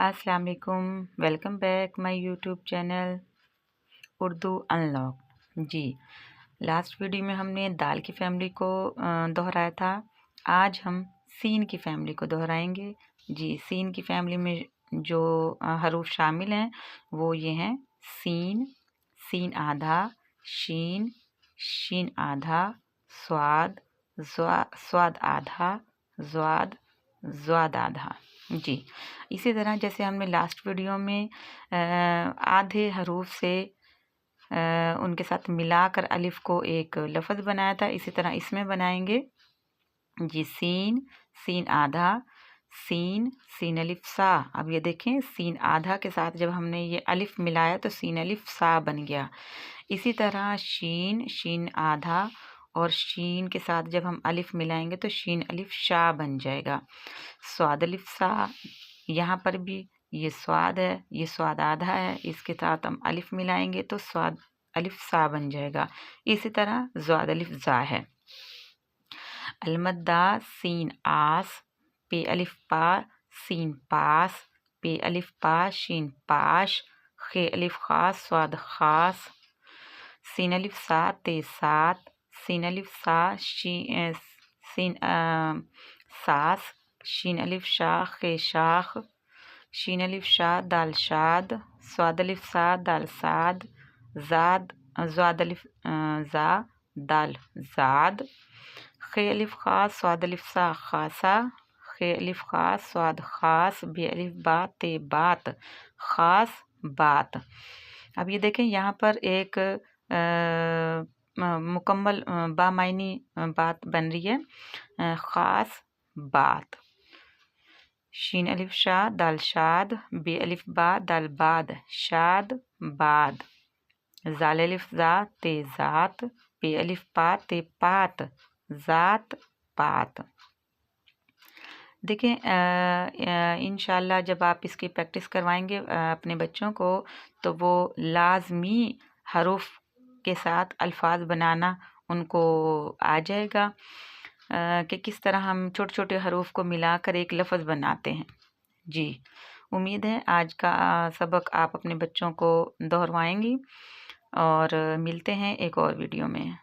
अस्सलाम वालेकुम, welcome back my YouTube channel Urdu unlock. जी, लास्ट वीडियो में हमने दाल की फैमिली को दोहराया था। आज हम सीन की फैमिली को दोहराएंगे। जी, सीन की फैमिली में जो हरूफ शामिल हैं वो ये हैं सीन, सीन आधा, शीन, शीन आधा, स्वाद, स्वाद आधा, ज़्वाद, ज़्वाद आधा। जी, इसी तरह जैसे हमने लास्ट वीडियो में आधे हरूफ से उनके साथ मिलाकर अलिफ को एक लफ्ज़ बनाया था, इसी तरह इसमें बनाएंगे। जी, सीन, सीन आधा, सीन, सीन अलिफ सा। अब ये देखें, सीन आधा के साथ जब हमने ये अलिफ मिलाया तो सीन अलिफ सा बन गया। इसी तरह शीन, शीन आधा और शीन के साथ जब हम अलिफ मिलाएंगे तो शीन अलिफ शा बन जाएगा। स्वाद अलिफ सा, यहाँ पर भी ये स्वाद है, ये स्वाद आधा है, इसके साथ हम अलिफ मिलाएंगे तो स्वाद अलिफ सा बन जाएगा। इसी तरह ज़्वाद अलिफ ज़ा है। अलमद्दा सीन आस, पे अलिफ पा, सीन पास, पे अलिफ पा, शीन पाश, खे अलिफ खास, स्वाद खास, सीन अलिफ सा, ते सात, सीन अलिफ सा, सीन सास, शीन अलिफ शाह, खे शाख, शीन अलिफ शाह, दाल शाद, स्वाद अलिफ सा, दाल साद, ज़ाद, ज़्वाद अलिफ ज़ा, दाल ज़ाद, खे अलिफ खास, स्वाद अलिफ सा, खासा, खे अलिफ खास, स्वाद खास, बे अलिफ बा, ते बात, खास बात। अब ये देखें, यहाँ पर एक मुकम्मल बामायनी बात बन रही है, खास बात। शीन अलिफ शाह, दाल शाद, बे अलिफ बा, दाल बाद, शाद बाद, जाल अलिफ जा, ते जात, पे अलिफ पा, ते पात, जात पात। देखें, इंशाल्लाह जब आप इसकी प्रैक्टिस करवाएंगे अपने बच्चों को तो वो लाजमी हरूफ के साथ अल्फाज बनाना उनको आ जाएगा कि किस तरह हम छोटे छोटे हरूफ को मिलाकर एक लफ्ज़ बनाते हैं। जी, उम्मीद है आज का सबक आप अपने बच्चों को दोहराएंगी और मिलते हैं एक और वीडियो में।